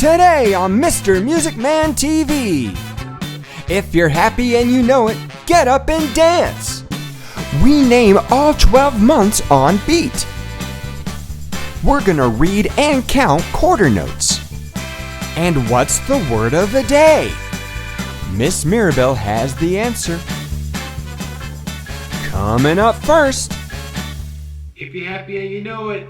Today on Mr. Music Man TV. If you're happy and you know it, get up and dance. We name all 12 months on beat. We're gonna read and count quarter notes. And what's the word of the day? Miss Mirabelle has the answer. Coming up first. If you're happy and you know it.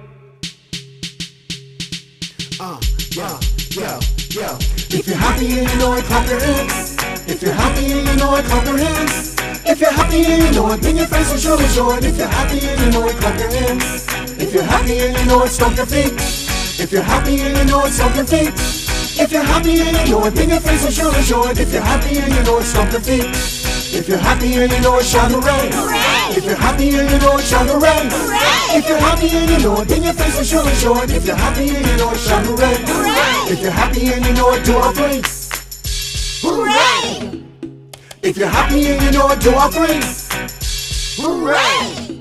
Yo. If you're happy and you know it, clap your hands. If you're happy and you know it, clap your hands. If you're happy and you know it, then your face will surely show it. If you're happy and you know it, clap your hands. If you're happy and you know it, stomp your feet. If you're happy and you know it, stomp your feet. If you're happy and you know it, then your face will surely show it. If you're happy and you know it, stomp your feet. If you're happy and you know it, shout hooray! Hooray! If you're happy and you know it, shout hooray! Hooray! If you're happy and you know it, then your face will surely show it. If you're happy and you know it, shout hooray! Hooray! If you're happy and you know it, do all three. Hooray! If you're happy and you know it, do all three. Hooray!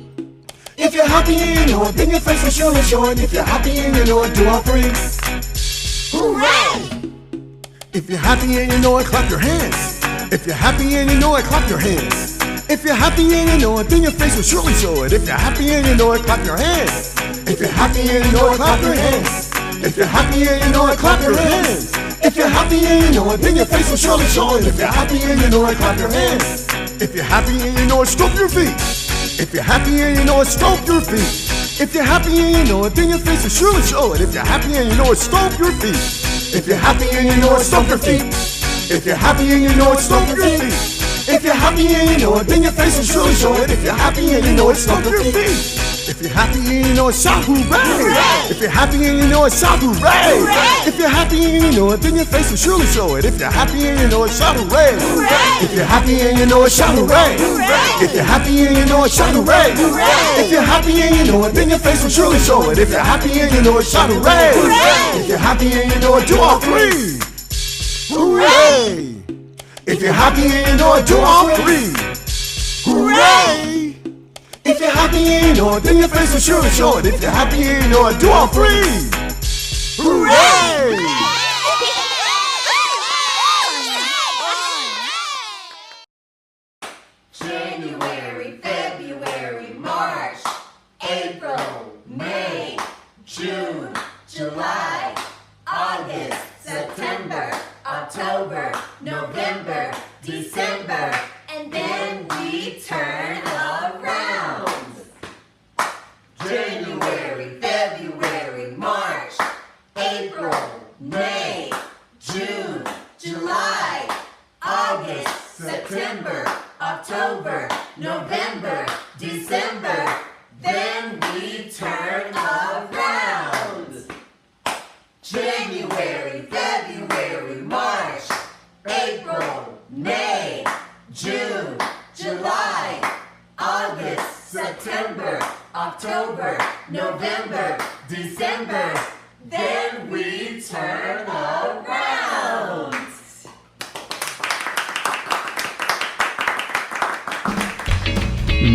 If you're happy and you know it, then your face will surely show it. If you're happy and you know it, do all three. Hooray! If you're happy and you know it, clap your hands. If you're happy and you know it, clap your hands. If you're happy and you know it, then your face will surely show it. If you're happy and you know it, clap your hands. If you're happy and you know it, clap your hands. If you're happy and you know it, clap your hands. If you're happy and you know it, then your face will surely show it. If you're happy and you know it, clap your hands. If you're happy and you know it, stomp your feet. If you're happy and you know it, stomp your feet. If you're happy and you know it, then your face will surely show it. If you're happy and you know it, stomp your feet. If you're happy and you know it, stomp your feet. If you're happy and you know it, stomp your feet. If you're happy and you know it, then your face will surely show it. If you're happy and you know it, stomp your feet. If you're happy and you know it, shout hooray! If you're happy and you know it, shout hooray! If you're happy and you know it, then your face will surely show it. If you're happy and you know it, shout hooray! If you're happy and you know it, shout hooray! If you're happy and you know it, shout hooray! If you're happy and you know it, then your face will surely show it. If you're happy and you know it, shout hooray! If you're happy and you know it, do all three! Hooray! If you're happy and you know it, do all three! Hooray! If you're happy and you know it, then your face will surely show it. If you're happy and you know it, do all three! Hooray! January, February, March, April, May, June, July, August, September, October, November, December, and then we turn around. January, February, March, April, May, June, July, August, September, October, November, December, then we turn around. January, February, March, April, May, June, July, August, September, October, November, December, then we turn around.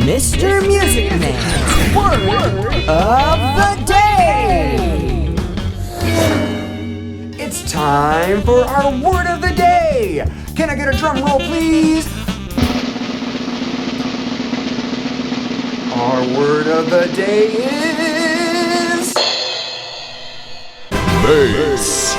Mr. Music Man's word of the day. It's time for our word of the day. Can I get a drum roll, please? Our word of the day is bass.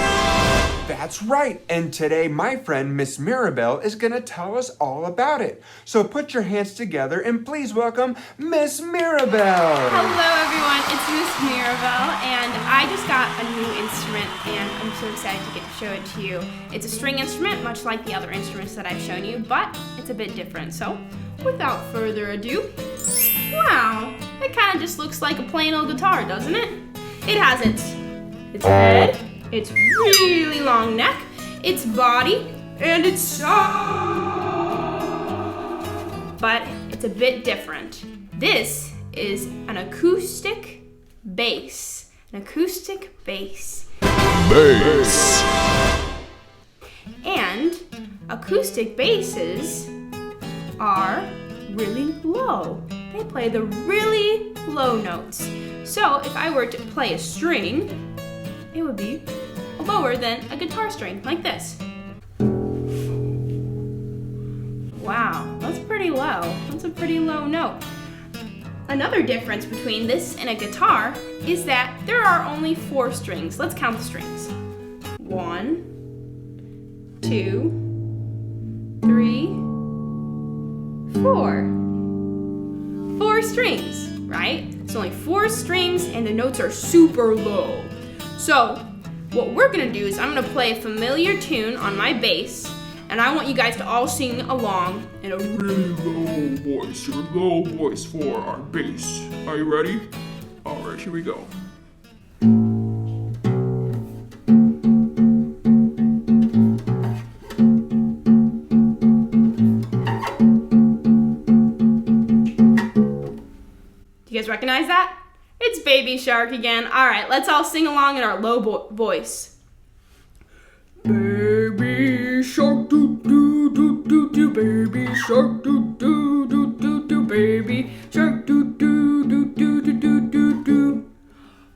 That's right, and today my friend Miss Mirabelle is going to tell us all about it. So put your hands together and please welcome Miss Mirabelle. Hello everyone, it's Miss Mirabelle, and I just got a new instrument and I'm so excited to get to show it to you. It's a string instrument, much like the other instruments that I've shown you, but it's a bit different. So without further ado, wow, it kind of just looks like a plain old guitar, doesn't it? It has its head, its really long neck, its body, and its sound. But it's a bit different. This is an acoustic bass. An acoustic bass. Bass. And acoustic basses are really low. They play the really low notes. So if I were to play a string, it would be a lower than a guitar string, like this. Wow, that's pretty low. That's a pretty low note. Another difference between this and a guitar is that there are only 4 strings. Let's count the strings. 1, 2, 3, 4. 4 strings, right? It's only 4 strings and the notes are super low. So what we're gonna do is I'm gonna play a familiar tune on my bass, and I want you guys to all sing along in a really low voice for our bass. Are you ready? All right, here we go. Do you guys recognize that? It's Baby Shark again. All right, let's all sing along in our low voice. Baby shark doo doo doo doo doo, baby shark doo doo doo doo doo, baby shark doo doo doo doo doo doo doo doo.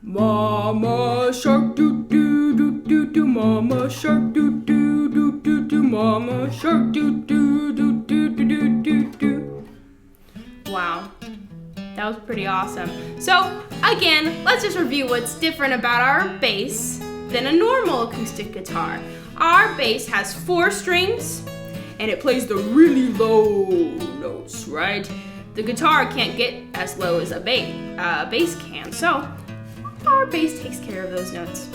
Mama shark doo doo doo doo doo, mama shark doo doo doo doo doo, mama shark doo doo doo doo doo doo doo. Wow, that was pretty awesome. So again, let's just review what's different about our bass than a normal acoustic guitar. Our bass has 4 strings and it plays the really low notes, right? The guitar can't get as low as a bass can, so our bass takes care of those notes.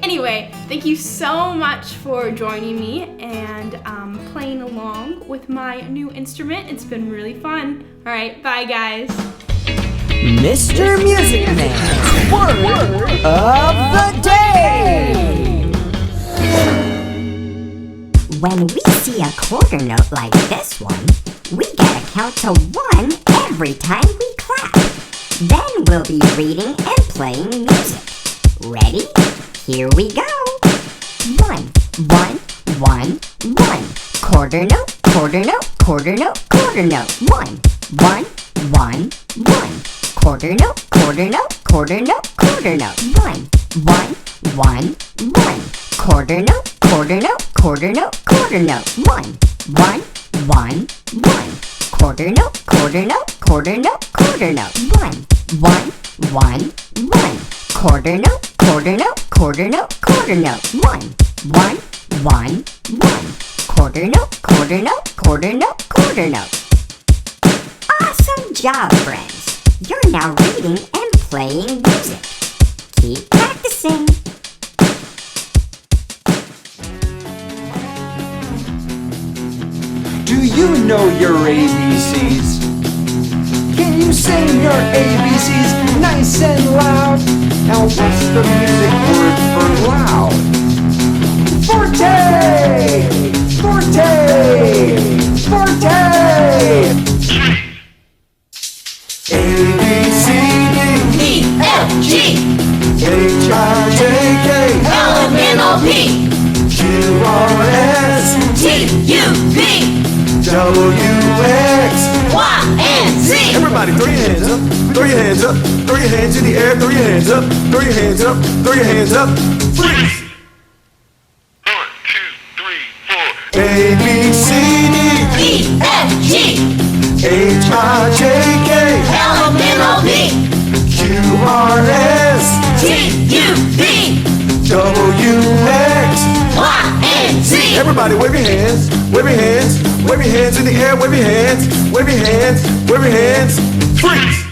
Anyway, thank you so much for joining me and playing along with my new instrument. It's been really fun. All right, bye guys. Mr. Music Man's Word of the Day. When we see a quarter note like this one, we gotta count to 1 every time we clap. Then we'll be reading and playing music. Ready? Here we go. 1, 1, 1, 1. Quarter note, quarter note, quarter note, quarter note. 1, 1, 1, 1. Quarter note, quarter note, quarter note, quarter note. 1, 1, 1, 1. Quarter note, quarter note, quarter note, quarter note. 1, 1, 1, 1. Quarter note, quarter note, quarter note, quarter note. 1, 1, 1, 1. Quarter note, quarter note, quarter note, quarter note. 1, 1, 1, 1. Quarter note, quarter note, quarter note, quarter note. Awesome job, friends! You're now reading and playing music. Keep practicing. Do you know your ABCs? Can you sing your ABCs nice and loud? Now what's the music word for loud? Forte! Forte! Forte! A, B, C, D, E, F, G, H, I, J, K, L, M, N, O, P, Q, R, S, T, U, V, W, X, Y, and Z. Everybody throw your hands up, throw your hands up, throw your hands in the air, throw your hands up, throw your hands up, throw your hands up. Freeze! 1, 2, 3, 4. A, B, C, D, E, F, G, H, I, J, K, L, M, N, O, P, Q, R, S, T, U, V, W, X. Y, and Z. Everybody wave your hands, wave your hands, wave your hands in the air, wave your hands, wave your hands, wave your hands. Freeze!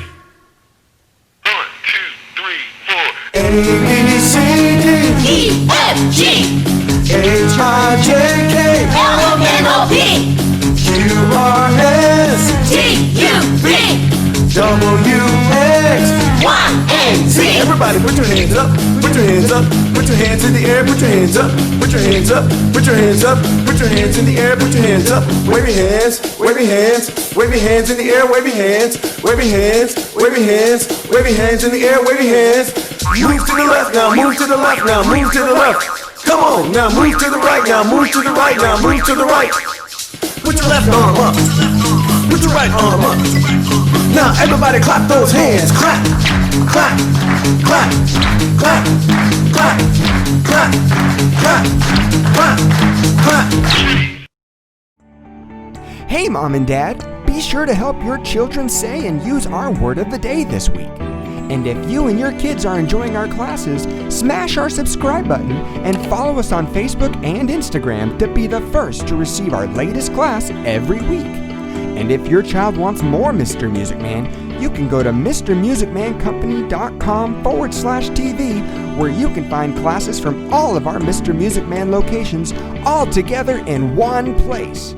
1, 2, 3, 4. A, B, C, D, E, F, G, H, I, J, K, L, M, N, O, P, Q, R, S, T, U, V, W, X. Y, and Z. Everybody put your hands up, put your hands up, put your hands in the air, put your hands up, put your hands up, put your hands up, put your hands in the air, put your hands up, wave your hands, wave your hands, wave your hands in the air, wave your hands, wave your hands, wave your hands, wave your hands in the air, wave your hands. Move to the left now, move to the left now, move to the left. Come on, now move to the right now, move to the right now, move to the right. Put your left arm up. Put put your right arm up. Now everybody clap those hands. Clap, clap, clap, clap, clap, clap, clap, clap, clap. Hey, Mom and Dad, be sure to help your children say and use our word of the day this week. And if you and your kids are enjoying our classes, smash our subscribe button and follow us on Facebook and Instagram to be the first to receive our latest class every week. And if your child wants more Mr. Music Man, you can go to mrmusicmancompany.com/TV, where you can find classes from all of our Mr. Music Man locations all together in one place.